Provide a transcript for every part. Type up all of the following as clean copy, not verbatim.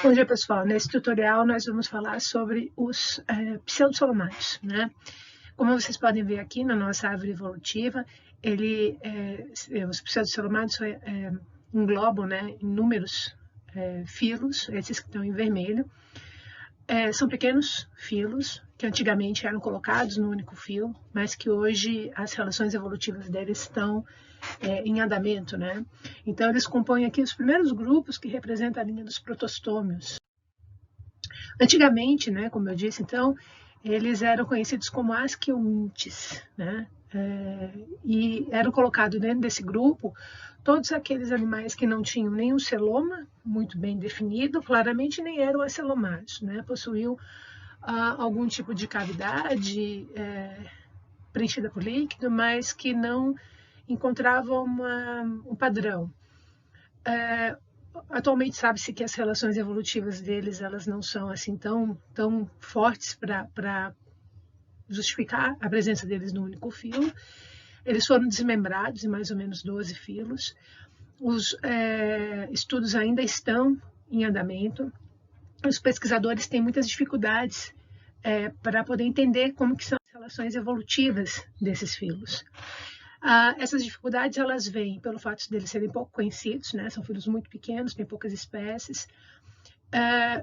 Bom dia, pessoal. Nesse tutorial, nós vamos falar sobre os pseudosolomádeos, né? Como vocês podem ver aqui na nossa árvore evolutiva, os pseudosolomádeos englobam, né, inúmeros filos, esses que estão em vermelho. São pequenos filos que antigamente eram colocados no único filo, mas que hoje as relações evolutivas deles estão em andamento, né? Então, eles compõem aqui os primeiros grupos que representam a linha dos protostômios. Antigamente, né, como eu disse, então, eles eram conhecidos como asqueomintes, né? E eram colocados dentro desse grupo todos aqueles animais que não tinham nenhum celoma muito bem definido, claramente nem eram acelomados, né? Possuíam algum tipo de cavidade preenchida por líquido, mas que não encontravam um padrão. Atualmente sabe-se que as relações evolutivas deles elas não são assim tão fortes para justificar a presença deles no único filo. Eles foram desmembrados em mais ou menos 12 filos. Os estudos ainda estão em andamento. Os pesquisadores têm muitas dificuldades para poder entender como que são as relações evolutivas desses filos. Essas dificuldades elas vêm pelo fato de eles serem pouco conhecidos, né? São filos muito pequenos, tem poucas espécies.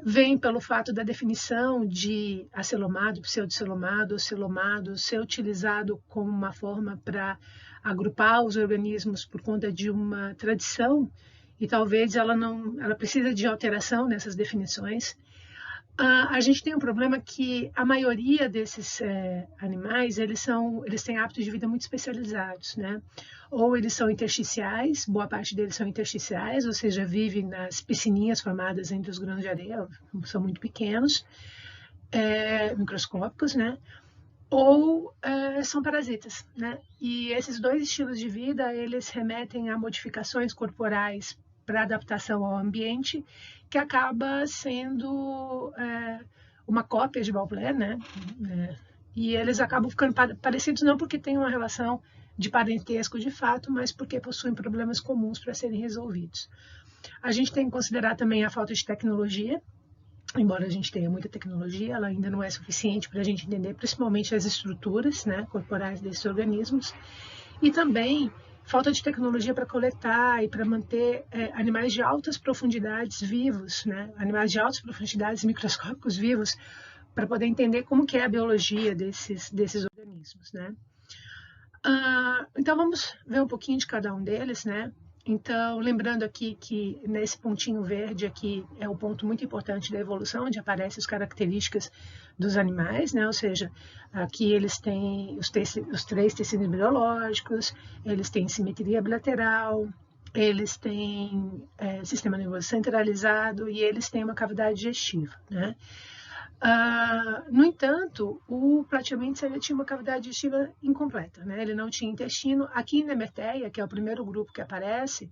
Vem pelo fato da definição de acelomado, pseudocelomado ou celomado ser utilizado como uma forma para agrupar os organismos por conta de uma tradição e talvez ela precisa de alteração nessas definições. A gente tem um problema que a maioria desses animais eles têm hábitos de vida muito especializados, né? Ou eles são intersticiais, boa parte deles são intersticiais, ou seja, vivem nas piscininhas formadas entre os grãos de areia, são muito pequenos, microscópicos, né? Ou são parasitas, né? E esses dois estilos de vida eles remetem a modificações corporais para adaptação ao ambiente, que acaba sendo uma cópia de Baudelaire, né? E eles acabam ficando parecidos não porque tem uma relação de parentesco de fato, mas porque possuem problemas comuns para serem resolvidos. A gente tem que considerar também a falta de tecnologia. Embora a gente tenha muita tecnologia, ela ainda não é suficiente para a gente entender principalmente as estruturas, né, corporais desses organismos. E também falta de tecnologia para coletar e para manter animais de altas profundidades vivos, né? Animais de altas profundidades microscópicos vivos, para poder entender como que é a biologia desses organismos, né? Então vamos ver um pouquinho de cada um deles, né? Então, lembrando aqui que nesse pontinho verde aqui é o ponto muito importante da evolução, onde aparecem as características dos animais, né? Ou seja, aqui eles têm os 3 tecidos biológicos, eles têm simetria bilateral, eles têm sistema nervoso centralizado e eles têm uma cavidade digestiva, né? No entanto, o Platyominthes tinha uma cavidade digestiva incompleta, né? Ele não tinha intestino. Aqui em Nemerteia, que é o primeiro grupo que aparece,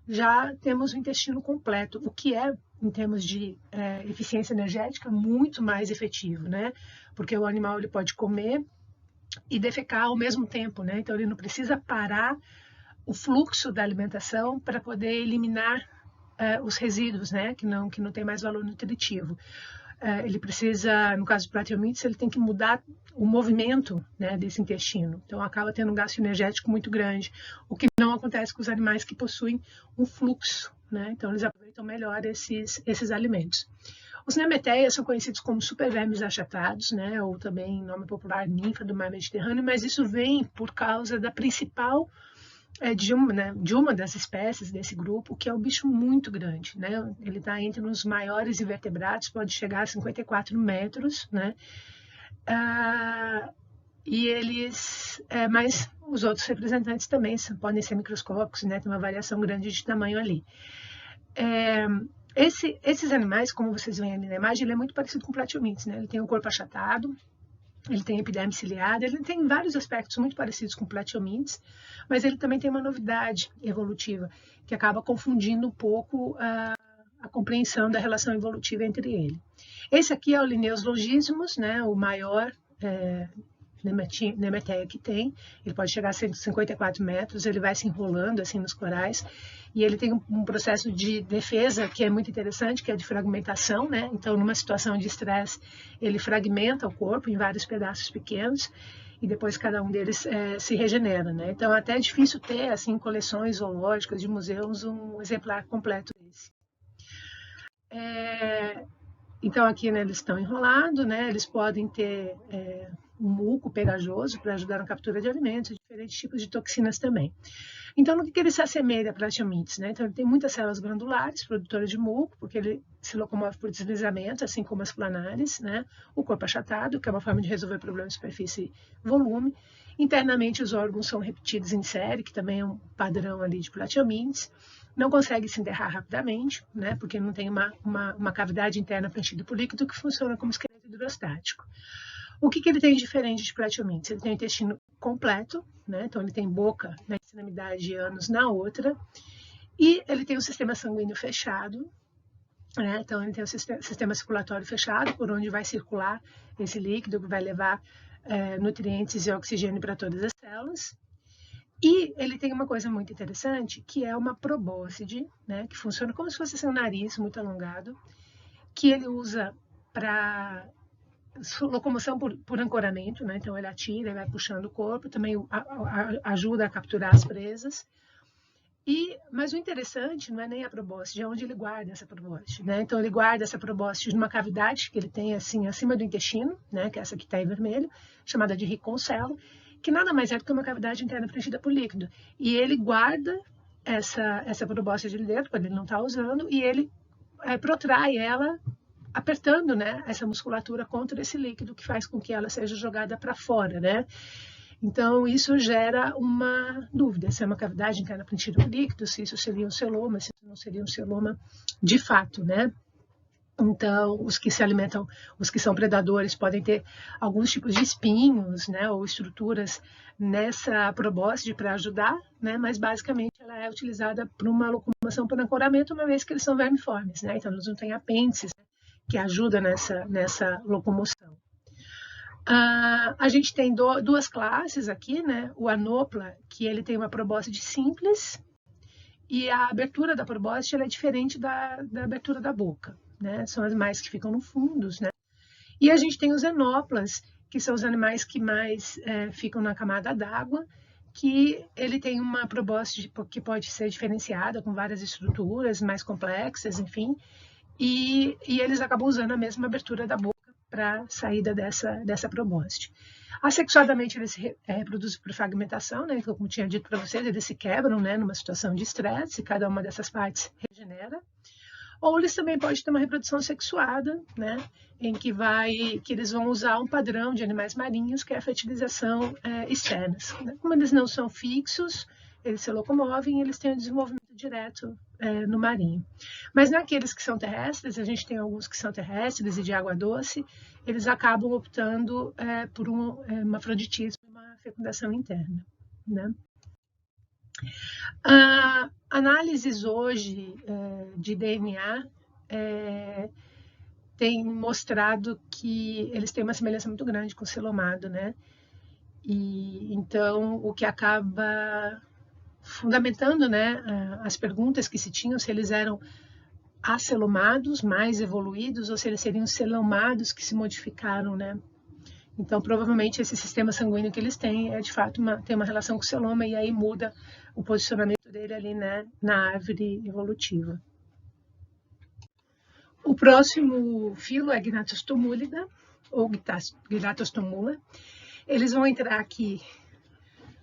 já temos o intestino completo, o que é, em termos de eficiência energética, muito mais efetivo, né? Porque o animal ele pode comer e defecar ao mesmo tempo, né? Então ele não precisa parar o fluxo da alimentação para poder eliminar os resíduos, né? Que não tem mais valor nutritivo. Ele precisa, no caso do Platyominthes, ele tem que mudar o movimento, né, desse intestino. Então, acaba tendo um gasto energético muito grande, o que não acontece com os animais que possuem um fluxo, né? Então, eles aproveitam melhor esses alimentos. Os Nemerteias são conhecidos como supervermes achatados, né, ou também, em nome popular, ninfa do mar Mediterrâneo, mas isso vem por causa da principal de uma das espécies desse grupo, que é um bicho muito grande, né? Ele está entre os maiores invertebrados, pode chegar a 54 metros, né? E eles, mas os outros representantes também podem ser microscópicos, né? Tem uma variação grande de tamanho ali. Esses animais, como vocês veem ali na imagem, ele é muito parecido com o Platyominthes, né? Ele tem um corpo achatado, ele tem epiderme ciliada, ele tem vários aspectos muito parecidos com o Platyominthes, mas ele também tem uma novidade evolutiva, que acaba confundindo um pouco a compreensão da relação evolutiva entre ele. Esse aqui é o Linnaeus longissimus, né, o maior Nemeteia que tem. Ele pode chegar a 154 metros, ele vai se enrolando assim nos corais, e ele tem um processo de defesa que é muito interessante, que é de fragmentação, né? Então, numa situação de estresse, ele fragmenta o corpo em vários pedaços pequenos, e depois cada um deles se regenera, né? Então, até é difícil ter, assim, coleções zoológicas de museus um exemplar completo desse. Então, aqui, né, eles estão enrolados, né? Eles podem ter um muco pegajoso para ajudar na captura de alimentos, diferentes tipos de toxinas também. Então, no que ele se assemelha a Platyomites, né? Então, ele tem muitas células glandulares, produtoras de muco, porque ele se locomove por deslizamento, assim como as planares, né? O corpo achatado, que é uma forma de resolver problemas de superfície e volume. Internamente, os órgãos são repetidos em série, que também é um padrão ali de Platyomites. Não consegue se enterrar rapidamente, né? Porque não tem uma cavidade interna preenchida por líquido que funciona como esqueleto hidrostático. O que ele tem de diferente de Platyomites? Ele tem o intestino completo, né? Então ele tem boca na extremidade e ânus na outra, e ele tem um sistema sanguíneo fechado, né? Então ele tem o sistema circulatório fechado, por onde vai circular esse líquido que vai levar nutrientes e oxigênio para todas as células. E ele tem uma coisa muito interessante, que é uma probóscide, né? Que funciona como se fosse um nariz muito alongado, que ele usa para locomoção por ancoramento, né? Então ele atira e vai puxando o corpo, também ajuda a capturar as presas. Mas o interessante não é nem a probóscide, é onde ele guarda essa probóscide, né? Então ele guarda essa probóscide numa cavidade que ele tem assim acima do intestino, né? Que é essa que está em vermelho, chamada de riconcelo, que nada mais é do que uma cavidade interna preenchida por líquido. E ele guarda essa probóscide de dentro, quando ele não está usando, e ele protrai ela apertando, né, essa musculatura contra esse líquido, que faz com que ela seja jogada para fora, né? Então, isso gera uma dúvida, se é uma cavidade interna preenchida por líquido, se isso seria um celoma, se isso não seria um celoma de fato, né? Então, os que se alimentam, os que são predadores, podem ter alguns tipos de espinhos, né, ou estruturas nessa probóscide para ajudar, né, mas basicamente ela é utilizada para uma locomoção por ancoramento, uma vez que eles são vermiformes, né, então eles não têm apêndices, né, que ajuda nessa locomoção. A gente tem duas classes aqui, né, o anopla, que ele tem uma probóscide simples, e a abertura da probóscide ela é diferente da abertura da boca, né? São animais que ficam no fundos, né? E a gente tem os enoplas, que são os animais que mais ficam na camada d'água, que ele tem uma probóscide que pode ser diferenciada com várias estruturas mais complexas, enfim, e eles acabam usando a mesma abertura da boca para saída dessa probóscide. Assexuadamente, eles se reproduzem por fragmentação, né? Como tinha dito para vocês, eles se quebram, né, numa situação de estresse, e cada uma dessas partes regenera. Ou eles também podem ter uma reprodução sexuada, né, em que eles vão usar um padrão de animais marinhos, que é a fertilização externa. Como eles não são fixos, eles se locomovem e eles têm um desenvolvimento direto no marinho. Mas naqueles que são terrestres, a gente tem alguns que são terrestres e de água doce, eles acabam optando por um hermafroditismo, uma fecundação interna, né? Análises hoje de DNA têm mostrado que eles têm uma semelhança muito grande com o celomado, né? E então o que acaba fundamentando, né, as perguntas que se tinham, se eles eram acelomados, mais evoluídos, ou se eles seriam celomados que se modificaram, né? Então, provavelmente, esse sistema sanguíneo que eles têm de fato, tem uma relação com o celoma, e aí muda o posicionamento dele ali, né, na árvore evolutiva. O próximo filo é Gnatostomúlida, ou Gnatostomula. Eles vão entrar aqui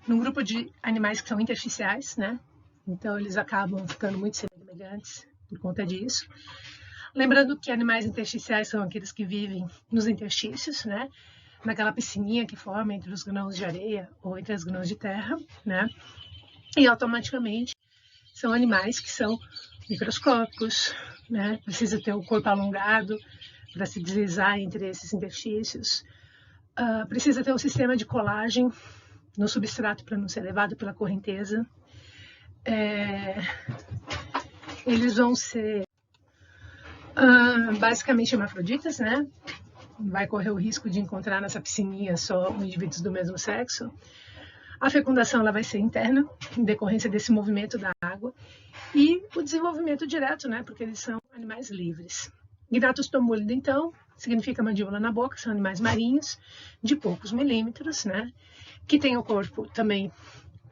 num grupo de animais que são intersticiais, né? Então, eles acabam ficando muito semelhantes por conta disso. Lembrando que animais intersticiais são aqueles que vivem nos interstícios, né? Naquela piscininha que forma entre os grãos de areia ou entre as grãos de terra, né? E automaticamente são animais que são microscópicos, né? Precisa ter o corpo alongado para se deslizar entre esses interstícios. Precisa ter um sistema de colagem no substrato para não ser levado pela correnteza. Eles vão ser basicamente hermafroditas, né? vai correr o risco de encontrar nessa piscininha só indivíduos do mesmo sexo. A fecundação ela vai ser interna, em decorrência desse movimento da água, e o desenvolvimento direto, né, porque eles são animais livres. Gnathos tomulida, então, significa mandíbula na boca, são animais marinhos, de poucos milímetros, né, que tem o corpo também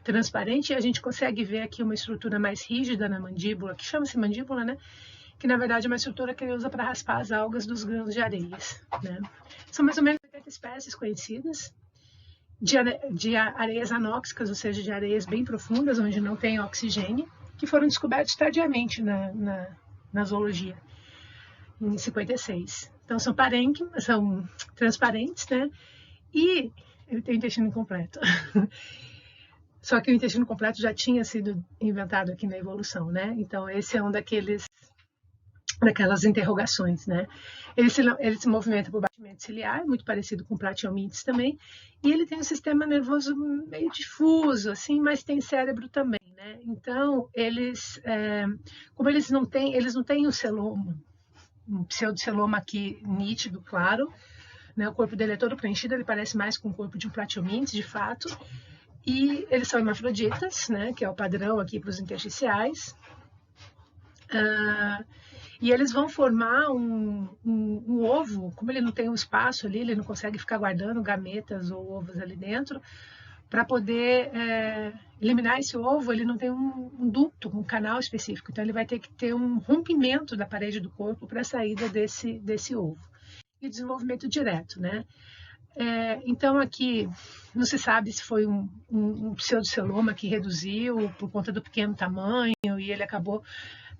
transparente, e a gente consegue ver aqui uma estrutura mais rígida na mandíbula, que chama-se mandíbula, né, que na verdade é uma estrutura que ele usa para raspar as algas dos grãos de areias, né. São mais ou menos 80 espécies conhecidas, de areias anóxicas, ou seja, de areias bem profundas, onde não tem oxigênio, que foram descobertos tardiamente na zoologia, em 56. Então, são parênquimas, são transparentes, né? E ele tem intestino completo. Só que o intestino completo já tinha sido inventado aqui na evolução, né? Então, esse é um daquelas interrogações, né? Ele se movimenta por batimento ciliar, muito parecido com o Platyomintes também, e ele tem um sistema nervoso meio difuso, assim, mas tem cérebro também, né? Então, como eles não têm um celoma, um pseudoceloma aqui nítido, claro, né? O corpo dele é todo preenchido, ele parece mais com o corpo de um Platyomintes, de fato, e eles são hermafroditas, né? Que é o padrão aqui para os intersticiais. E eles vão formar um ovo, como ele não tem um espaço ali, ele não consegue ficar guardando gametas ou ovos ali dentro, para poder eliminar esse ovo, ele não tem um ducto, um canal específico, então ele vai ter que ter um rompimento da parede do corpo para a saída desse ovo. E desenvolvimento direto, né? Então aqui não se sabe se foi um pseudoceloma que reduziu por conta do pequeno tamanho e ele acabou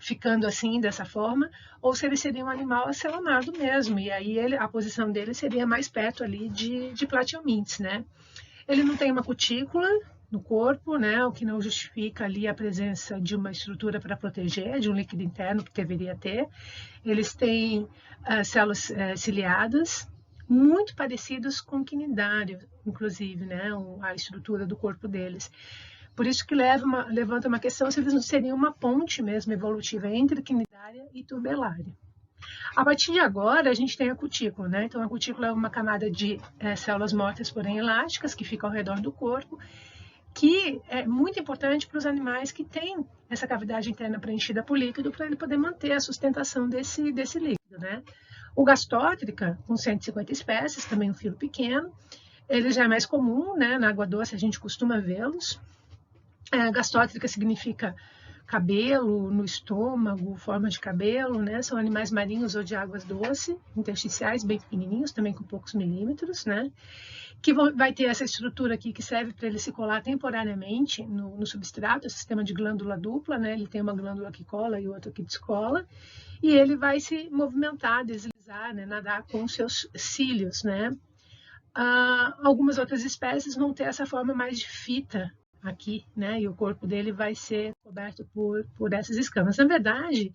ficando assim, dessa forma, ou se ele seria um animal acelomado mesmo, e aí a posição dele seria mais perto ali de Platyomintes, né? Ele não tem uma cutícula no corpo, né? O que não justifica ali a presença de uma estrutura para proteger, de um líquido interno que deveria ter. Eles têm células ciliadas, muito parecidos com o quinidário, inclusive, né? A estrutura do corpo deles. Por isso que levanta uma questão se eles não seriam uma ponte mesmo evolutiva entre quinidária e tubelária. A partir de agora, a gente tem a cutícula, né? Então, a cutícula é uma camada de células mortas, porém elásticas, que fica ao redor do corpo, que é muito importante para os animais que têm essa cavidade interna preenchida por líquido, para ele poder manter a sustentação desse líquido, né? O Gastótrica, com 150 espécies, também um filo pequeno, ele já é mais comum, né? Na água doce a gente costuma vê-los. Gastótrica significa cabelo no estômago, forma de cabelo, né? São animais marinhos ou de águas doces, intersticiais, bem pequenininhos, também com poucos milímetros, né? Que vai ter essa estrutura aqui que serve para ele se colar temporariamente no substrato, o sistema de glândula dupla, né? Ele tem uma glândula que cola e outra que descola, e ele vai se movimentar, deslizar, né? Nadar com os seus cílios, né? Algumas outras espécies vão ter essa forma mais de fita aqui, né? E o corpo dele vai ser coberto por essas escamas. Na verdade,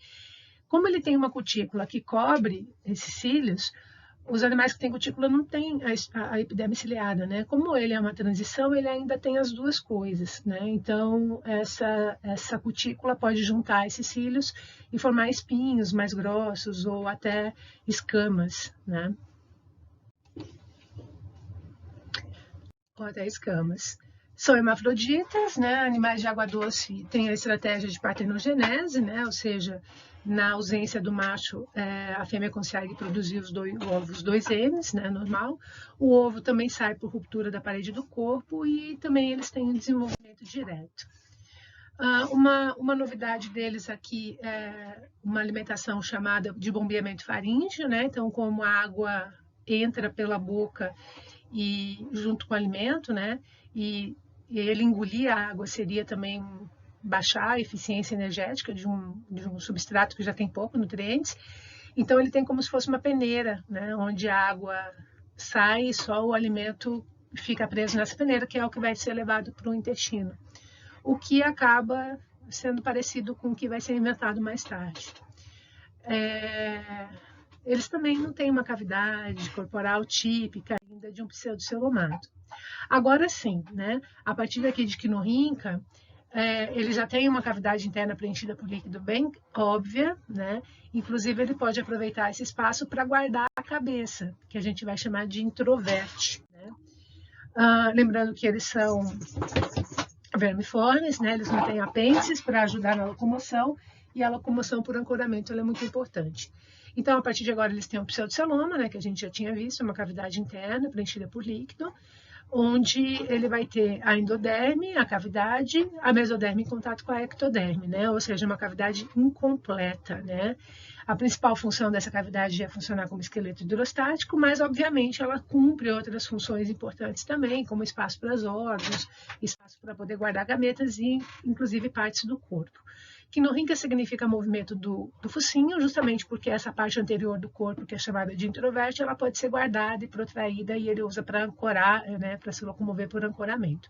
como ele tem uma cutícula que cobre esses cílios, os animais que têm cutícula não têm a epiderme ciliada, né? Como ele é uma transição, ele ainda tem as duas coisas, né? Então, essa cutícula pode juntar esses cílios e formar espinhos mais grossos ou até escamas, né? Ou até escamas. São hermafroditas, né? Animais de água doce têm a estratégia de partenogenese, né? Ou seja, na ausência do macho, a fêmea consegue produzir os ovos 2Ns, né? Normal. O ovo também sai por ruptura da parede do corpo e também eles têm um desenvolvimento direto. Uma novidade deles aqui é uma alimentação chamada de bombeamento faríngeo, né? Então, como a água entra pela boca e junto com o alimento, né? E ele engolir a água seria também baixar a eficiência energética de um substrato que já tem pouco nutrientes. Então, ele tem como se fosse uma peneira, né? Onde a água sai e só o alimento fica preso nessa peneira, que é o que vai ser levado para o intestino. O que acaba sendo parecido com o que vai ser inventado mais tarde. Eles também não têm uma cavidade corporal típica ainda de um pseudocelomato. Agora sim, né? A partir daqui de quinorrinca, ele já tem uma cavidade interna preenchida por líquido bem óbvia, né? Inclusive, ele pode aproveitar esse espaço para guardar cabeça, que a gente vai chamar de introverte, né? Lembrando que eles são vermiformes, né? Eles não têm apêndices para ajudar na locomoção, e a locomoção por ancoramento ela é muito importante. Então, a partir de agora, eles têm o pseudoceloma, né, que a gente já tinha visto, uma cavidade interna preenchida por líquido, onde ele vai ter a endoderme, a cavidade, a mesoderme em contato com a ectoderme, né, ou seja, uma cavidade incompleta, né. A principal função dessa cavidade é funcionar como esqueleto hidrostático, mas, obviamente, ela cumpre outras funções importantes também, como espaço para os órgãos, espaço para poder guardar gametas e, inclusive, partes do corpo. Quinorrinca significa movimento do focinho, justamente porque essa parte anterior do corpo, que é chamada de introverte, ela pode ser guardada e protraída, e ele usa para ancorar, né, para se locomover por ancoramento.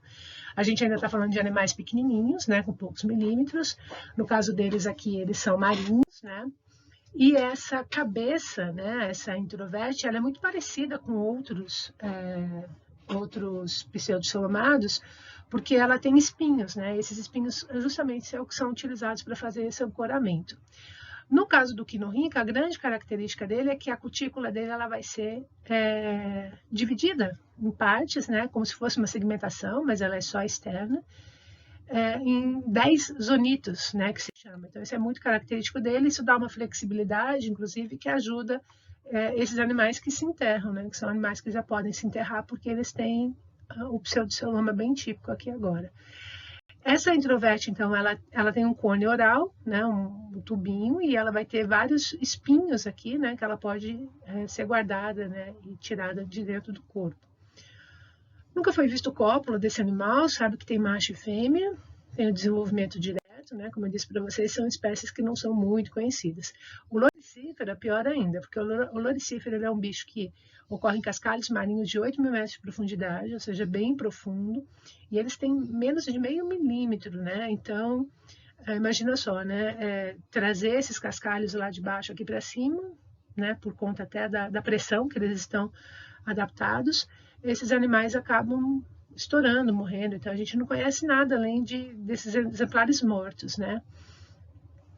A gente ainda está falando de animais pequenininhos, né, com poucos milímetros. No caso deles aqui, eles são marinhos, né? E essa cabeça, né, essa introverte, ela é muito parecida com outros pseudocelomados, porque ela tem espinhos, né? Esses espinhos justamente são utilizados para fazer esse ancoramento. No caso do quinorrinca, a grande característica dele é que a cutícula dele ela vai ser dividida em partes, né? Como se fosse uma segmentação, mas ela é só externa, em 10 zonitos, né? Que se chama. Então, isso é muito característico dele, isso dá uma flexibilidade, inclusive, que ajuda esses animais que se enterram, né? Que são animais que já podem se enterrar porque eles têm o pseudoceloma bem típico aqui agora. Essa introverte, então, ela tem um cone oral, né, um tubinho, e ela vai ter vários espinhos aqui, né, que ela pode ser guardada, né, e tirada de dentro do corpo. Nunca foi visto cópula desse animal, sabe que tem macho e fêmea, tem o desenvolvimento direto, né, como eu disse para vocês, são espécies que não são muito conhecidas. O loricífero é pior ainda, porque o loricífero é um bicho que ocorre em cascalhos marinhos de 8 mil metros de profundidade, ou seja, bem profundo, e eles têm menos de meio milímetro, né? Então, imagina só, né? Trazer esses cascalhos lá de baixo aqui para cima, né? Por conta até da pressão que eles estão adaptados, esses animais acabam estourando, morrendo. Então, a gente não conhece nada além desses exemplares mortos, né?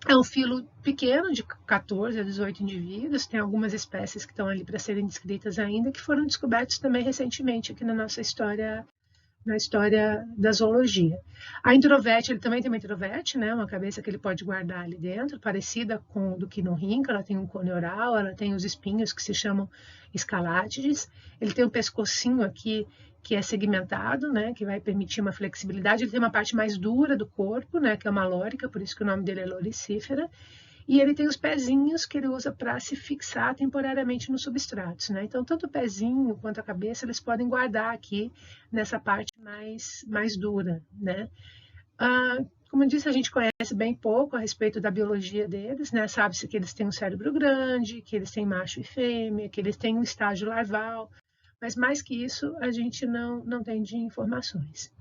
É um filo pequeno, de 14 a 18 indivíduos, tem algumas espécies que estão ali para serem descritas ainda, que foram descobertas também recentemente aqui na nossa história, na história da zoologia. A introverte, ele também tem uma introverte, né, uma cabeça que ele pode guardar ali dentro, parecida com o do quinorrinca, ela tem um cone oral, ela tem os espinhos que se chamam escalátides, ele tem um pescocinho aqui que é segmentado, né, que vai permitir uma flexibilidade. Ele tem uma parte mais dura do corpo, né, que é uma lórica, por isso que o nome dele é loricífera. E ele tem os pezinhos que ele usa para se fixar temporariamente nos substratos, né? Então, tanto o pezinho quanto a cabeça, eles podem guardar aqui nessa parte mais dura, né? Como eu disse, a gente conhece bem pouco a respeito da biologia deles, né? Sabe-se que eles têm um cérebro grande, que eles têm macho e fêmea, que eles têm um estágio larval, mas mais que isso a gente não tem de informações.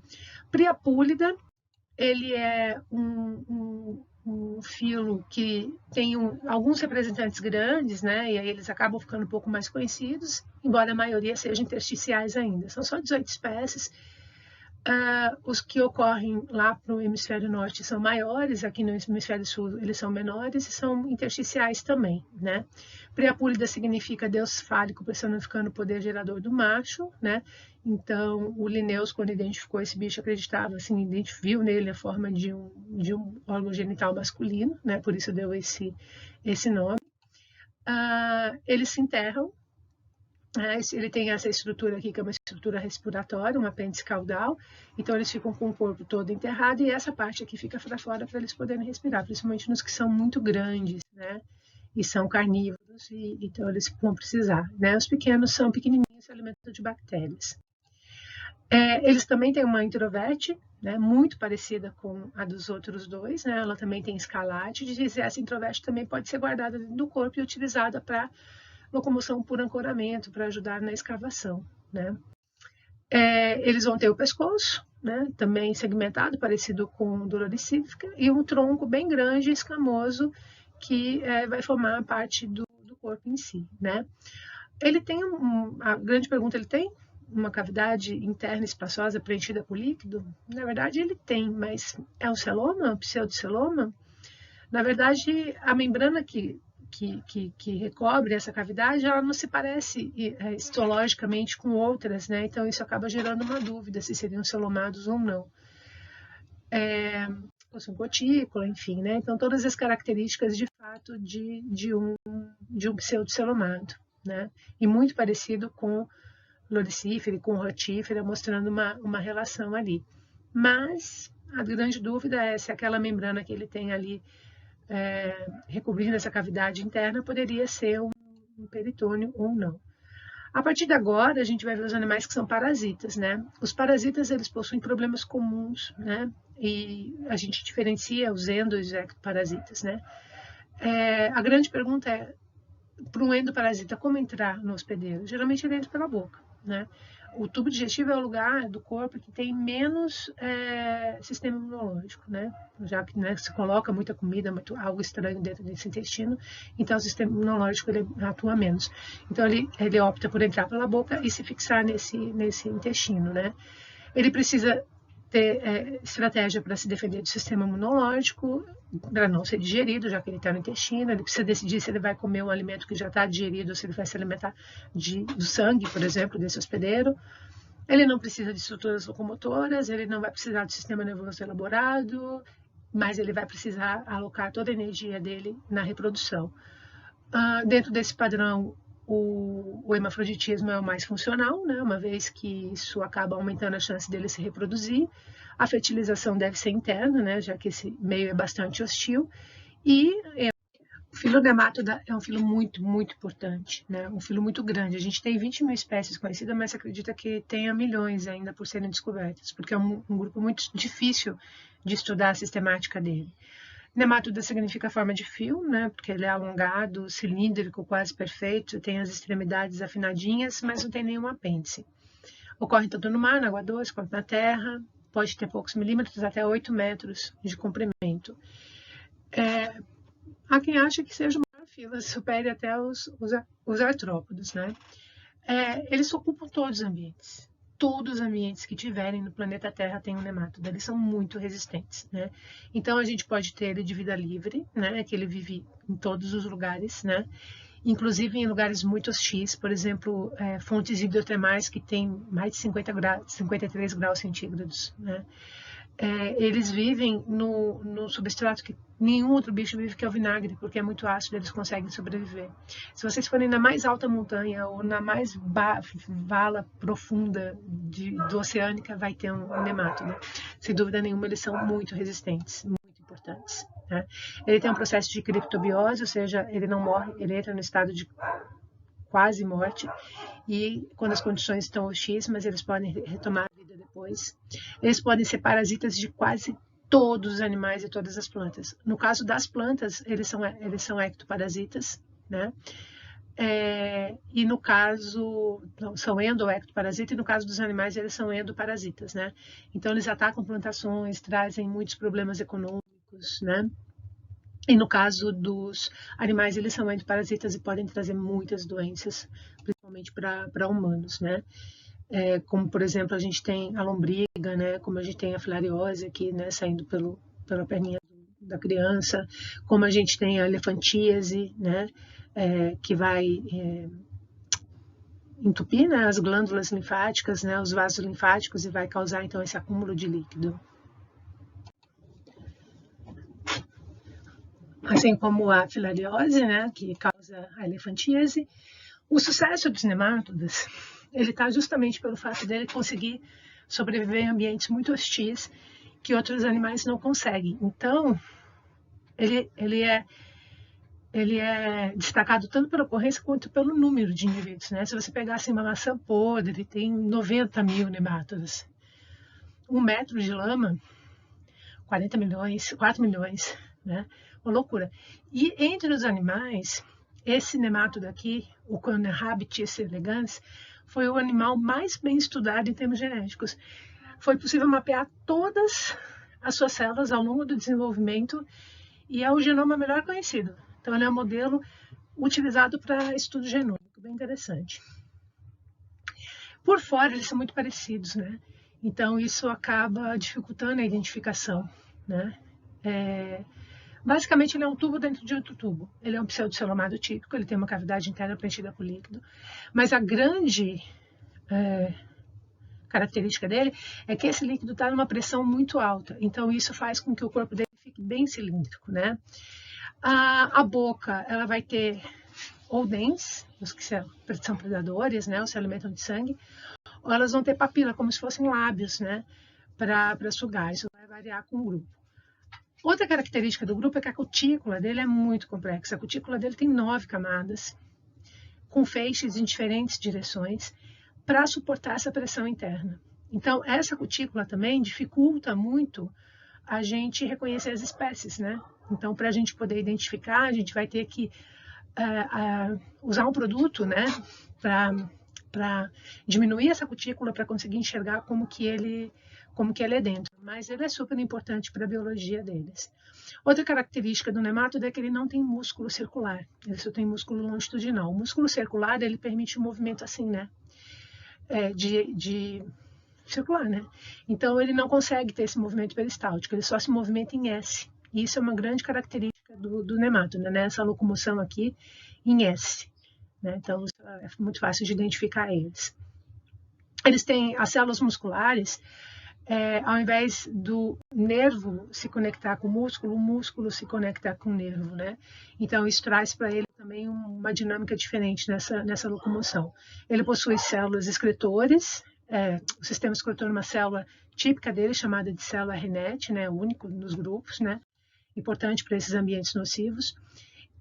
Priapúlida, ele é um filo que tem alguns representantes grandes, né, e aí eles acabam ficando um pouco mais conhecidos, embora a maioria sejam intersticiais ainda. São só 18 espécies. Os que ocorrem lá para o hemisfério norte são maiores, aqui no hemisfério sul eles são menores e são intersticiais também, né? Priapúlida significa deus fálico personificando o poder gerador do macho, né? Então, o Linnaeus, quando identificou esse bicho, acreditava, assim, viu nele a forma de um órgão genital masculino, né? Por isso deu esse nome. Eles se enterram. Ele tem essa estrutura aqui, que é uma estrutura respiratória, um apêndice caudal, então eles ficam com o corpo todo enterrado e essa parte aqui fica para fora para eles poderem respirar, principalmente nos que são muito grandes, né? E são carnívoros, então eles vão precisar, né? Os pequenos são pequenininhos, se alimentam de bactérias. Eles também têm uma introverte, né? Muito parecida com a dos outros dois, né? Ela também tem escalátides e essa introverte também pode ser guardada dentro do corpo e utilizada para locomoção por ancoramento, para ajudar na escavação, né? Eles vão ter o pescoço, né, também segmentado, parecido com o do loricífera, e um tronco bem grande e escamoso, que vai formar parte do corpo em si, né? Ele tem a grande pergunta, ele tem uma cavidade interna espaçosa preenchida por líquido? Na verdade, ele tem, mas é um celoma, um pseudoceloma? Na verdade, a membrana que que recobre essa cavidade, ela não se parece histologicamente com outras, né? Então isso acaba gerando uma dúvida se seriam celomados ou não. Possui gotícula, enfim, né? Então todas as características de fato de um pseudocelomado, né? E muito parecido com loricífera e com rotífera, mostrando uma relação ali. Mas a grande dúvida é se aquela membrana que ele tem ali recobrindo essa cavidade interna poderia ser um peritônio ou não. A partir de agora, a gente vai ver os animais que são parasitas, né? Os parasitas, eles possuem problemas comuns, né? E a gente diferencia os endo e os ectoparasitas, né? A grande pergunta é, para um endoparasita, como entrar no hospedeiro? Geralmente ele entra pela boca, né? O tubo digestivo é o lugar do corpo que tem menos sistema imunológico, né? Já que se coloca muita comida, algo estranho dentro desse intestino, então o sistema imunológico ele atua menos. Então ele opta por entrar pela boca e se fixar nesse intestino, né? Ele precisa ter estratégia para se defender do sistema imunológico, para não ser digerido, já que ele está no intestino. Ele precisa decidir se ele vai comer um alimento que já está digerido ou se ele vai se alimentar do sangue, por exemplo, desse hospedeiro. Ele não precisa de estruturas locomotoras, ele não vai precisar do sistema nervoso elaborado, mas ele vai precisar alocar toda a energia dele na reprodução. Dentro desse padrão, o hermafroditismo é o mais funcional, né? Uma vez que isso acaba aumentando a chance dele se reproduzir. A fertilização deve ser interna, né? Já que esse meio é bastante hostil. E o filo nemátoda é um filo muito, muito importante, né? Um filo muito grande. A gente tem 20 mil espécies conhecidas, mas se acredita que tenha milhões ainda por serem descobertas, porque é um grupo muito difícil de estudar a sistemática dele. Nemátoda significa forma de fio, né? Porque ele é alongado, cilíndrico, quase perfeito, tem as extremidades afinadinhas, mas não tem nenhum apêndice. Ocorre tanto no mar, na água doce, quanto na terra, pode ter poucos milímetros, até 8 metros de comprimento. Há quem acha que seja uma fila, supere até os artrópodes, né? Eles ocupam todos os ambientes. Todos os ambientes que tiverem no planeta Terra têm um nemátoda, eles são muito resistentes, né? Então a gente pode ter ele de vida livre, né? Que ele vive em todos os lugares, né? Inclusive em lugares muito hostis, por exemplo, fontes hidrotermais que têm mais de 53 graus centígrados, né? Eles vivem no substrato que nenhum outro bicho vive, que é o vinagre, porque é muito ácido, eles conseguem sobreviver. Se vocês forem na mais alta montanha ou na mais vala profunda do Oceânica, vai ter um nemátoda. Sem dúvida nenhuma, eles são muito resistentes, muito importantes, né? Ele tem um processo de criptobiose, ou seja, ele não morre, ele entra no estado de quase morte, e quando as condições estão hostis, eles podem retomar a vida depois. Eles podem ser parasitas de quase todos os animais e todas as plantas. No caso das plantas, eles são ectoparasitas, né? E no caso, não, são endoectoparasitas, e no caso dos animais, eles são endoparasitas, né? Então, eles atacam plantações, trazem muitos problemas econômicos, né? E no caso dos animais, eles são endoparasitas e podem trazer muitas doenças, principalmente para humanos, né? Como, por exemplo, a gente tem a lombriga, né? Como a gente tem a filariose aqui, né? Saindo pela perninha da criança, como a gente tem a elefantíase, né? Que vai entupir, né, as glândulas linfáticas, né? Os vasos linfáticos, e vai causar, então, esse acúmulo de líquido. Assim como a filariose, né, que causa a elefantíase. O sucesso dos nemátodas, ele está justamente pelo fato dele conseguir sobreviver em ambientes muito hostis que outros animais não conseguem. Então, ele é destacado tanto pela ocorrência quanto pelo número de indivíduos, né? Se você pegar assim, uma maçã podre, ele tem 90 mil nemátodas. 1 metro de lama, 40 milhões, 4 milhões, né? Uma loucura. E entre os animais, esse nemátodo aqui, o Coenobacter elegans, foi o animal mais bem estudado em termos genéticos. Foi possível mapear todas as suas células ao longo do desenvolvimento e é o genoma melhor conhecido. Então, ele é um modelo utilizado para estudo genômico, bem interessante. Por fora, eles são muito parecidos, né? Então, isso acaba dificultando a identificação, né? Basicamente, ele é um tubo dentro de outro tubo. Ele é um pseudocelomado típico, ele tem uma cavidade interna preenchida por líquido, mas a grande característica dele é que esse líquido está numa pressão muito alta, então isso faz com que o corpo dele fique bem cilíndrico, né? A boca, ela vai ter ou dentes, os que são predadores, né, ou se alimentam de sangue, ou elas vão ter papila, como se fossem lábios, né, para sugar. Isso vai variar com o grupo. Outra característica do grupo é que a cutícula dele é muito complexa. A cutícula dele tem 9 camadas, com feixes em diferentes direções, para suportar essa pressão interna. Então, essa cutícula também dificulta muito a gente reconhecer as espécies, né? Então, para a gente poder identificar, a gente vai ter que usar um produto, né, para diminuir essa cutícula, para conseguir enxergar como que ele é dentro. Mas ele é super importante para a biologia deles. Outra característica do nemátodo é que ele não tem músculo circular, ele só tem músculo longitudinal. O músculo circular, ele permite um movimento assim, né, de circular, né? Então, ele não consegue ter esse movimento peristáltico, ele só se movimenta em S. E isso é uma grande característica do nemátodo, né? Essa locomoção aqui em S. Né? Então, é muito fácil de identificar eles. Eles têm as células musculares, ao invés do nervo se conectar com o músculo se conecta com o nervo, né? Então, isso traz para ele também uma dinâmica diferente nessa locomoção. Ele possui células excretores, o sistema excretor é uma célula típica dele, chamada de célula Renet, né? Único nos grupos, né? Importante para esses ambientes nocivos.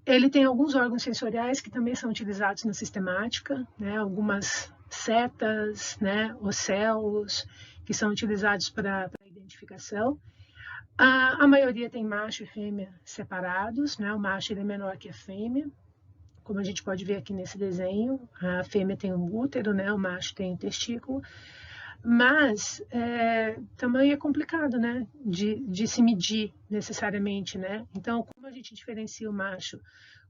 Ele tem alguns órgãos sensoriais que também são utilizados na sistemática, né? Algumas setas, né? Ocelos, que são utilizados para identificação. A maioria tem macho e fêmea separados, né? O macho ele é menor que a fêmea, como a gente pode ver aqui nesse desenho. A fêmea tem um útero, né? O macho tem um testículo. Mas tamanho é complicado, né, de se medir necessariamente, né? Então, como a gente diferencia o macho?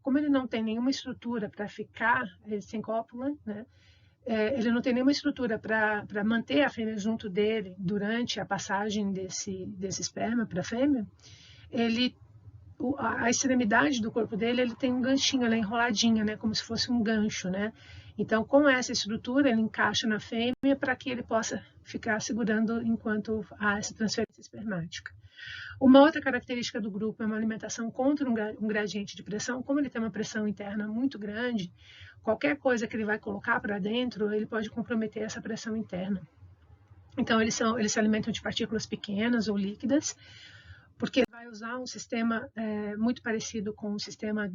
Como ele não tem nenhuma estrutura para ficar sem cópula, né? Ele não tem nenhuma estrutura para manter a fêmea junto dele durante a passagem desse esperma para a fêmea. A extremidade do corpo dele, ele tem um ganchinho, ela é enroladinha, né, como se fosse um gancho, né? Então, com essa estrutura, ele encaixa na fêmea para que ele possa ficar segurando enquanto há essa transferência espermática. Uma outra característica do grupo é uma alimentação contra um gradiente de pressão. Como ele tem uma pressão interna muito grande, qualquer coisa que ele vai colocar para dentro, ele pode comprometer essa pressão interna. Então, eles se alimentam de partículas pequenas ou líquidas, porque ele vai usar um sistema muito parecido com o sistema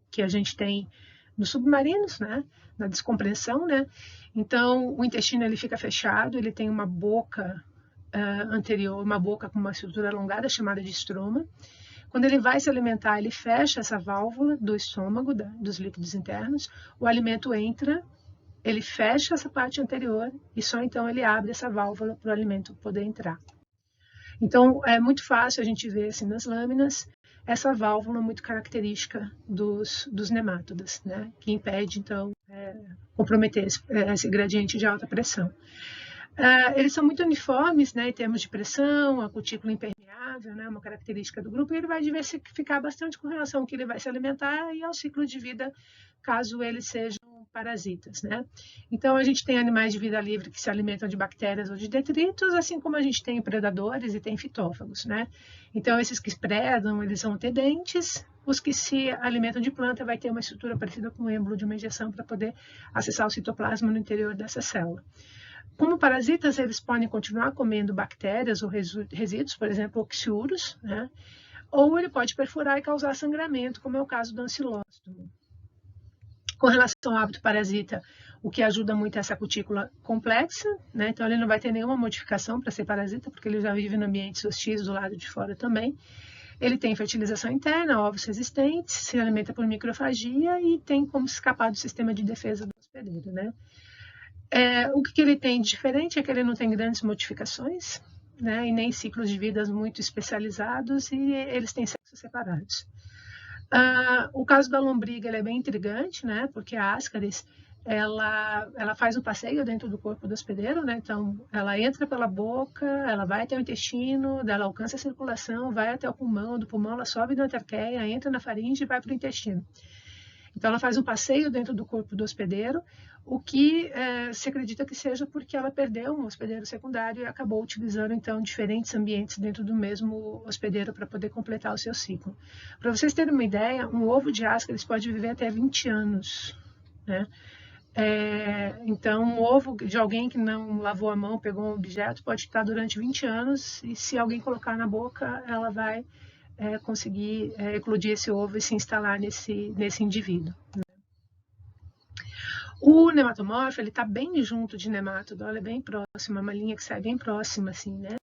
que a gente tem nos submarinos, né? Na descompressão, né? Então, o intestino ele fica fechado, ele tem uma boca anterior, uma boca com uma estrutura alongada chamada de estroma. Quando ele vai se alimentar, ele fecha essa válvula do estômago, dos líquidos internos, o alimento entra, ele fecha essa parte anterior e só então ele abre essa válvula para o alimento poder entrar. Então, é muito fácil a gente ver assim nas lâminas essa válvula muito característica dos nemátodas, né? Que impede, então, comprometer esse gradiente de alta pressão. Eles são muito uniformes, né, em termos de pressão, a cutícula impermeável, né, uma característica do grupo, e ele vai diversificar bastante com relação ao que ele vai se alimentar e ao ciclo de vida, caso eles sejam parasitas, né? Então, a gente tem animais de vida livre que se alimentam de bactérias ou de detritos, assim como a gente tem predadores e tem fitófagos, né? Então, esses que predam, eles vão ter dentes, os que se alimentam de planta vai ter uma estrutura parecida com o êmbolo de uma injeção para poder acessar o citoplasma no interior dessa célula. Como parasitas, eles podem continuar comendo bactérias ou resíduos, por exemplo, oxiúros, né? Ou ele pode perfurar e causar sangramento, como é o caso do ancilóstomo. Com relação ao hábito parasita, o que ajuda muito é essa cutícula complexa, né? Então ele não vai ter nenhuma modificação para ser parasita, porque ele já vive no ambiente hostis do lado de fora também. Ele tem fertilização interna, ovos resistentes, se alimenta por microfagia e tem como escapar do sistema de defesa do hospedeiro, né? O que ele tem de diferente é que ele não tem grandes modificações, né, e nem ciclos de vida muito especializados, e eles têm sexos separados. O caso da lombriga ele é bem intrigante, né, porque a Ascaris ela faz um passeio dentro do corpo do hospedeiro, né? Então, ela entra pela boca, ela vai até o intestino, ela alcança a circulação, vai até o pulmão, do pulmão ela sobe na traqueia, entra na faringe e vai para o intestino. Então, ela faz um passeio dentro do corpo do hospedeiro, o que se acredita que seja porque ela perdeu um hospedeiro secundário e acabou utilizando, então, diferentes ambientes dentro do mesmo hospedeiro para poder completar o seu ciclo. Para vocês terem uma ideia, um ovo de Ascaris pode viver até 20 anos, né? Então, um ovo de alguém que não lavou a mão, pegou um objeto, pode estar durante 20 anos e se alguém colocar na boca, ela vai conseguir eclodir esse ovo e se instalar nesse indivíduo. O nematomorfo, ele está bem junto de nemátodo, ele é bem próximo, é uma linha que sai bem próxima, assim, né?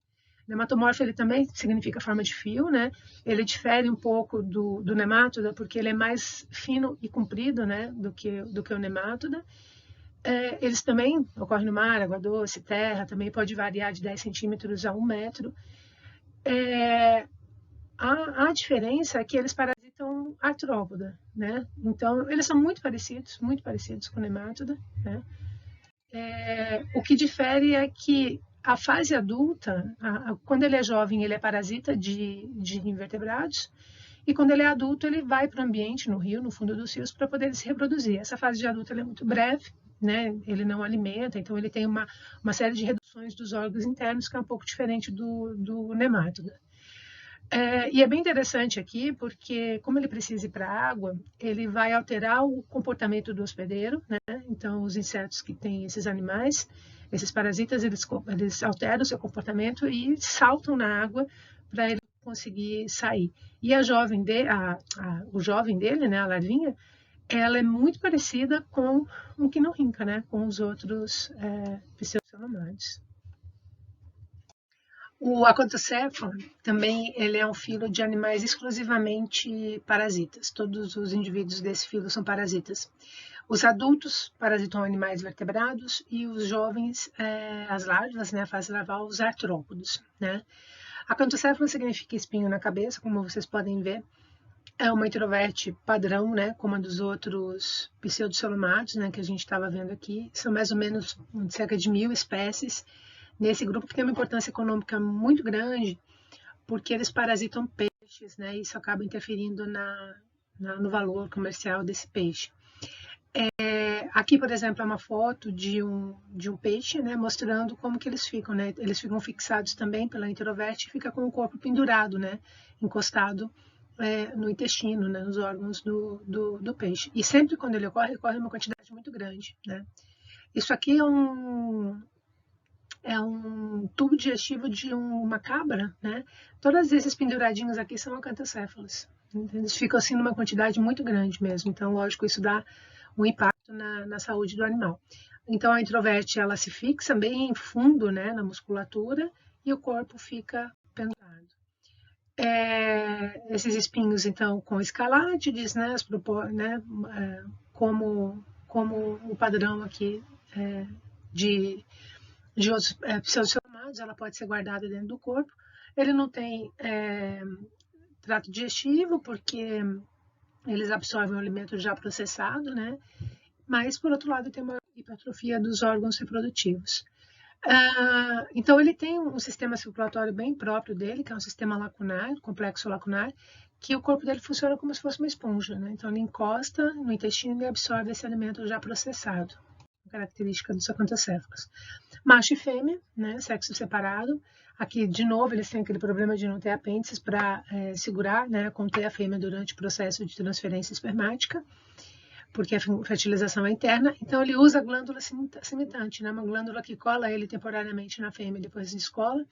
Nematomorfo, ele também significa forma de fio, né? Ele difere um pouco do nemátoda, porque ele é mais fino e comprido, né? Do que o nemátoda. Eles também ocorrem no mar, água doce, terra, também pode variar de 10 centímetros a 1 metro. A diferença é que eles parasitam artrópoda, né? Então, eles são muito parecidos com o nemátoda, né? O que difere é que a fase adulta, quando ele é jovem, ele é parasita de invertebrados, e quando ele é adulto, ele vai para o ambiente, no rio, no fundo dos rios, para poder se reproduzir. Essa fase de adulto é muito breve, né? Ele não alimenta, então ele tem uma série de reduções dos órgãos internos, que é um pouco diferente do nemátoda. E é bem interessante aqui, porque como ele precisa ir para a água, ele vai alterar o comportamento do hospedeiro, né? Então, os insetos que têm esses animais, esses parasitas, eles alteram o seu comportamento e saltam na água para ele conseguir sair. E o jovem dele, né, a larvinha, ela é muito parecida com o quinorrinca, né, com os outros pseudocelomádeos. O acanthocephalon também ele é um filo de animais exclusivamente parasitas. Todos os indivíduos desse filo são parasitas. Os adultos parasitam animais vertebrados e os jovens, as larvas, né, a fase larval, os artrópodos, né? Acanthocephalon significa espinho na cabeça, como vocês podem ver. É uma introverte padrão, né, como a dos outros pseudocelomádeos, né, que a gente estava vendo aqui. São mais ou menos cerca de 1000 espécies nesse grupo, que tem uma importância econômica muito grande, porque eles parasitam peixes, né? Isso acaba interferindo no valor comercial desse peixe. Aqui, por exemplo, é uma foto de um peixe, né? Mostrando como que eles ficam, né? Eles ficam fixados também pela introverte e fica com o corpo pendurado, né? Encostado no intestino, né? Nos órgãos do peixe. E sempre quando ele ocorre uma quantidade muito grande, né? Isso aqui é um tubo digestivo de uma cabra, né? Todos esses penduradinhos aqui são acanthocéfalos. Eles ficam assim numa quantidade muito grande mesmo. Então, lógico, isso dá um impacto na saúde do animal. Então, a introverte, ela se fixa bem fundo, né, na musculatura e o corpo fica pendurado. Esses espinhos, então, com escalátides, né, como o padrão aqui de outros pseudocelomádeos, ela pode ser guardada dentro do corpo. Ele não tem trato digestivo, porque eles absorvem o alimento já processado, né? Mas, por outro lado, tem uma hipertrofia dos órgãos reprodutivos. Então, ele tem um sistema circulatório bem próprio dele, que é um sistema lacunar, complexo lacunar, que o corpo dele funciona como se fosse uma esponja, né? Então, ele encosta no intestino e absorve esse alimento já processado. Característica dos acanthocéfalos. Macho e fêmea, né, sexo separado. Aqui, de novo, eles têm aquele problema de não ter apêndices para segurar, né, conter a fêmea durante o processo de transferência espermática, porque a fertilização é interna. Então, ele usa a glândula cimitante, né, uma glândula que cola ele temporariamente na fêmea e depois descola.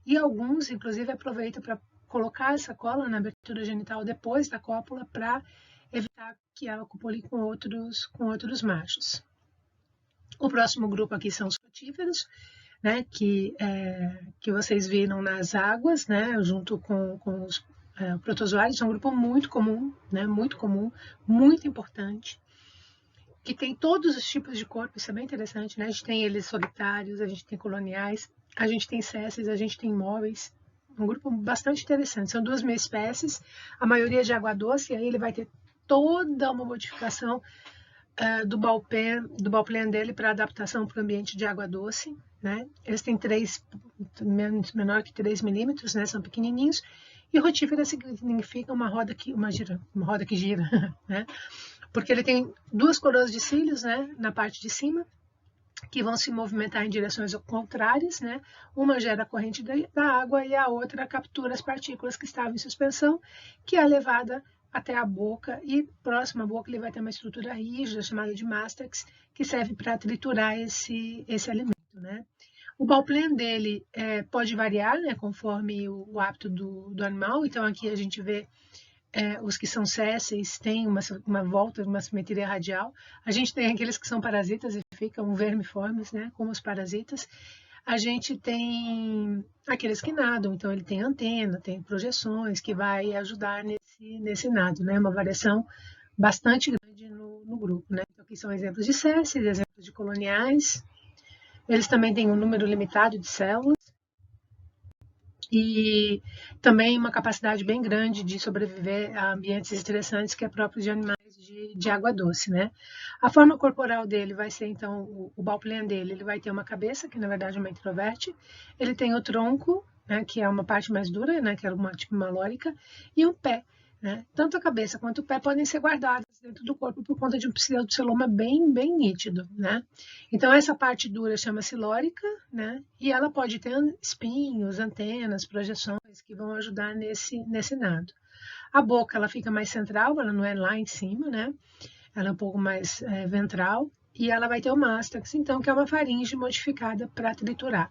E alguns, inclusive, aproveitam para colocar essa cola na abertura genital depois da cópula para evitar que ela copule com outros machos. O próximo grupo aqui são os frutíferos, né, que vocês viram nas águas, né, junto com os protozoários. É um grupo muito comum, né, muito importante, que tem todos os tipos de corpo. Isso é bem interessante, né? A gente tem eles solitários, a gente tem coloniais, a gente tem sésseis, a gente tem imóveis. Um grupo bastante interessante. São 2.000 espécies, a maioria de água doce, e aí ele vai ter toda uma modificação do ballplan dele para adaptação para o ambiente de água doce, né? Eles têm menor que 3 milímetros, né? São pequenininhos. E rotífera significa uma roda que gira, né? Porque ele tem 2 coroas de cílios, né? Na parte de cima, que vão se movimentar em direções contrárias, né? Uma gera a corrente da água e a outra captura as partículas que estavam em suspensão, que é levada até a boca, e próximo à boca ele vai ter uma estrutura rígida chamada de mástex, que serve para triturar esse alimento, né? O ballplan dele pode variar, né, conforme o hábito do animal. Então aqui a gente vê os que são sésseis têm uma volta, uma simetria radial. A gente tem aqueles que são parasitas e ficam vermiformes, né, como os parasitas. A gente tem aqueles que nadam, então ele tem antena, tem projeções que vai ajudar nesse nado, né, uma variação bastante grande no grupo, né. Então aqui são exemplos de sésseis, exemplos de coloniais. Eles também têm um número limitado de células e também uma capacidade bem grande de sobreviver a ambientes estressantes, que é próprio de animais de água doce, né? A forma corporal dele vai ser, então, o ballplan dele, ele vai ter uma cabeça, que na verdade é uma introverte, ele tem o tronco, né, que é uma parte mais dura, né, que é tipo uma lórica, e um pé, né? Tanto a cabeça quanto o pé podem ser guardados dentro do corpo por conta de um pseudoceloma bem nítido, né? Então essa parte dura chama-se lórica, né? E ela pode ter espinhos, antenas, projeções que vão ajudar nesse nado. A boca ela fica mais central, ela não é lá em cima, né? Ela é um pouco mais ventral, e ela vai ter o mástex, então, que é uma faringe modificada para triturar.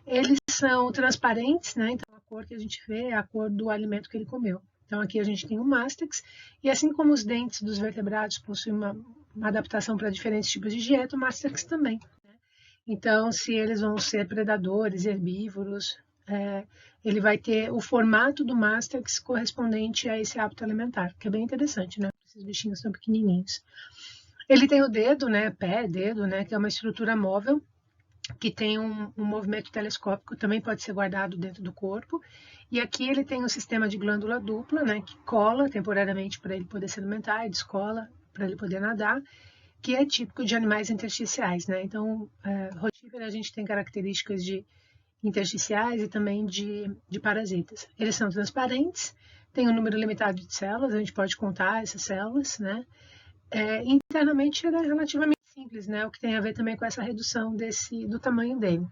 Eles são transparentes, né? Então a cor que a gente vê é a cor do alimento que ele comeu. Então aqui a gente tem o mástex, e assim como os dentes dos vertebrados possuem uma adaptação para diferentes tipos de dieta, o mástex também, né? Então, se eles vão ser predadores, herbívoros, ele vai ter o formato do mástex correspondente a esse hábito alimentar, que é bem interessante, né? Esses bichinhos são pequenininhos. Ele tem o dedo, né? Dedo, né? Que é uma estrutura móvel, que tem um movimento telescópico, também pode ser guardado dentro do corpo. E aqui ele tem um sistema de glândula dupla, né, que cola temporariamente para ele poder se alimentar e descola para ele poder nadar, que é típico de animais intersticiais, né? Então, rotífera a gente tem características de intersticiais e também de parasitas. Eles são transparentes, tem um número limitado de células, a gente pode contar essas células, né? Internamente ele é relativamente simples, né? O que tem a ver também com essa redução do tamanho dele.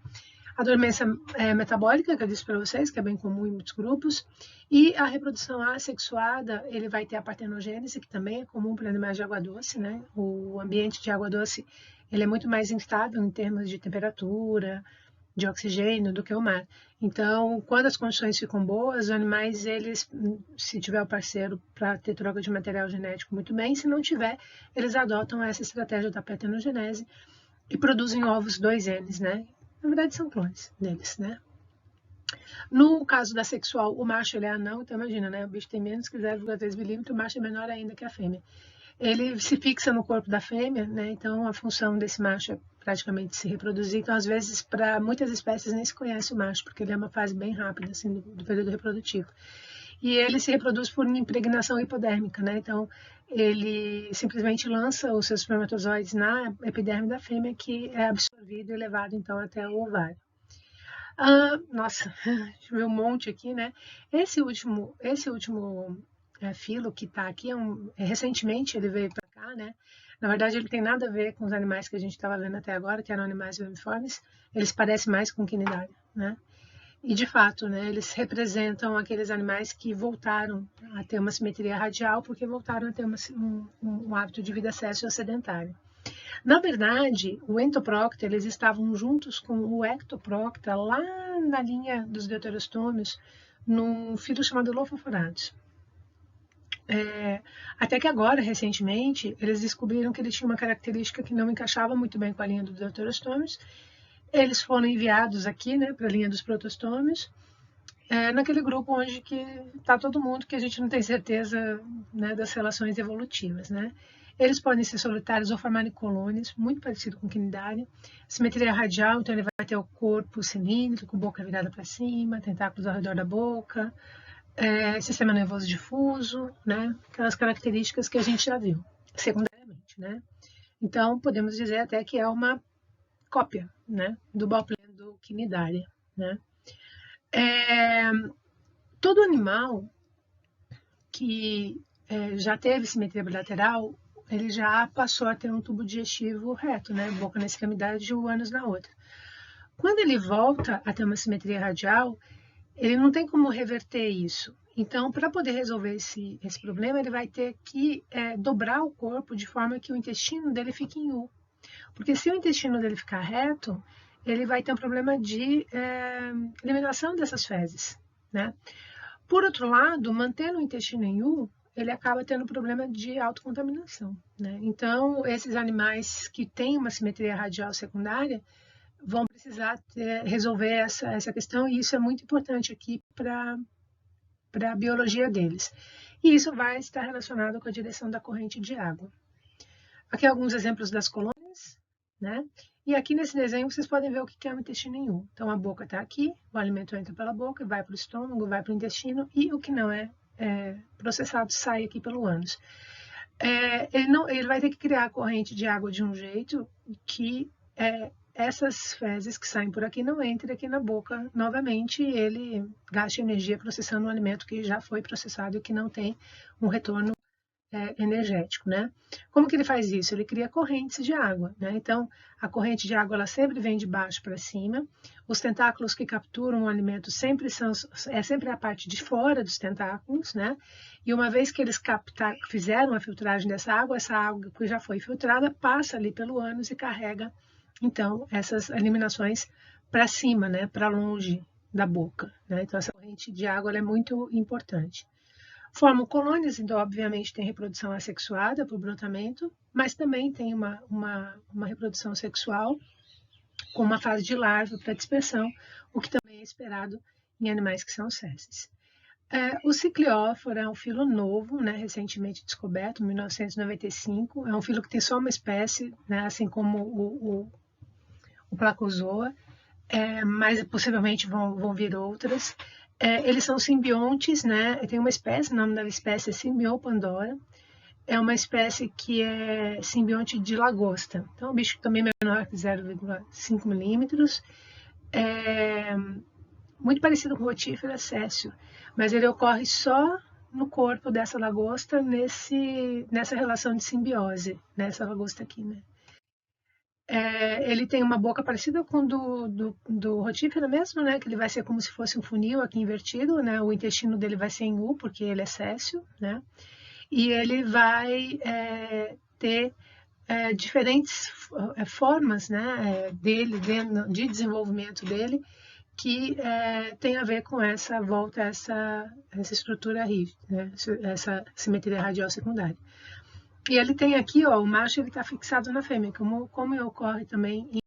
A dormência metabólica, que eu disse para vocês, que é bem comum em muitos grupos, e a reprodução assexuada, ele vai ter a partenogênese, que também é comum para animais de água doce, né? O ambiente de água doce, ele é muito mais instável em termos de temperatura, de oxigênio do que o mar. Então, quando as condições ficam boas, os animais, eles, se tiver o parceiro para ter troca de material genético, muito bem. Se não tiver, eles adotam essa estratégia da partenogenese e produzem ovos 2Ns, né? Na verdade, são clones deles, né? No caso da sexual, o macho ele é anão, então imagina, né? O bicho tem menos que 0,3 milímetro, o macho é menor ainda que a fêmea. Ele se fixa no corpo da fêmea, né? Então a função desse macho é praticamente se reproduzir. Então, às vezes, para muitas espécies nem se conhece o macho, porque ele é uma fase bem rápida assim, do período reprodutivo. E ele se reproduz por impregnação hipodérmica, né? Então, ele simplesmente lança os seus espermatozoides na epiderme da fêmea, que é absorvido e levado, então, até o ovário. Nossa, deixa eu ver um monte aqui, né? Esse último filo que está aqui, recentemente ele veio para cá, né? Na verdade, ele tem nada a ver com os animais que a gente estava vendo até agora, que eram animais vermiformes. Eles parecem mais com quinidária, né? E, de fato, né, eles representam aqueles animais que voltaram a ter uma simetria radial porque voltaram a ter um hábito de vida sessio-sedentário. Na verdade, o Entoprocta, eles estavam juntos com o Ectoprocta lá na linha dos deuterostômios, num filo chamado Lophophoridae. Até que agora, recentemente, eles descobriram que ele tinha uma característica que não encaixava muito bem com a linha dos deuterostômios. Eles foram enviados aqui, né, para a linha dos protostômios, naquele grupo onde que está todo mundo, que a gente não tem certeza, né, das relações evolutivas, né? Eles podem ser solitários ou formarem colônias, muito parecido com quinidária. Simetria radial, então ele vai ter o corpo cilíndrico, boca virada para cima, tentáculos ao redor da boca, sistema nervoso difuso, né? Aquelas características que a gente já viu, secundariamente, né? Então, podemos dizer até que é uma cópia, né, do balpleno quinidária, né. Todo animal que já teve simetria bilateral, ele já passou a ter um tubo digestivo reto, né, boca na extremidade e o ânus na outra. Quando ele volta a ter uma simetria radial, ele não tem como reverter isso. Então, para poder resolver esse problema, ele vai ter que dobrar o corpo de forma que o intestino dele fique em U. Porque se o intestino dele ficar reto, ele vai ter um problema de eliminação dessas fezes, né? Por outro lado, mantendo o intestino em U, ele acaba tendo problema de autocontaminação, né? Então, esses animais que têm uma simetria radial secundária vão precisar resolver essa questão, e isso é muito importante aqui para a biologia deles. E isso vai estar relacionado com a direção da corrente de água. Aqui alguns exemplos das colônias, né? E aqui nesse desenho vocês podem ver o que é o intestino em U. Então a boca está aqui, o alimento entra pela boca, vai para o estômago, vai para o intestino, e o que não é processado sai aqui pelo ânus. Ele vai ter que criar a corrente de água de um jeito que essas fezes que saem por aqui não entrem aqui na boca novamente, e ele gasta energia processando um alimento que já foi processado e que não tem um retorno energético, né? Como que ele faz isso? Ele cria correntes de água, né? Então, a corrente de água ela sempre vem de baixo para cima. Os tentáculos que capturam o alimento sempre sempre a parte de fora dos tentáculos, né? E uma vez que eles fizeram a filtragem dessa água, essa água que já foi filtrada passa ali pelo ânus e carrega, então, essas eliminações para cima, né? Para longe da boca, né? Então, essa corrente de água é muito importante. Formam colônias, então, obviamente, tem reprodução assexuada por brotamento, mas também tem uma reprodução sexual com uma fase de larva para dispersão, o que também é esperado em animais que são césseis. O ciclióforo é um filo novo, né, recentemente descoberto, em 1995. É um filo que tem só uma espécie, né, assim como o Placozoa, mas possivelmente vão vir outras. Eles são simbiontes, né? Tem uma espécie, o nome da espécie é Symbiopandora. É uma espécie que é simbionte de lagosta. Então, é um bicho também menor que 0,5 milímetros. Muito parecido com o rotífera céssio, mas ele ocorre só no corpo dessa lagosta nessa relação de simbiose, nessa lagosta aqui, né? Ele tem uma boca parecida com do rotífero mesmo, né? Que ele vai ser como se fosse um funil aqui invertido, né? O intestino dele vai ser em U, porque ele é céssio, né? E ele vai ter diferentes formas, né? De desenvolvimento dele, que tem a ver com essa volta a essa estrutura rígida, né? Essa simetria radial secundária. E ele tem aqui, ó, o macho ele está fixado na fêmea, como ocorre também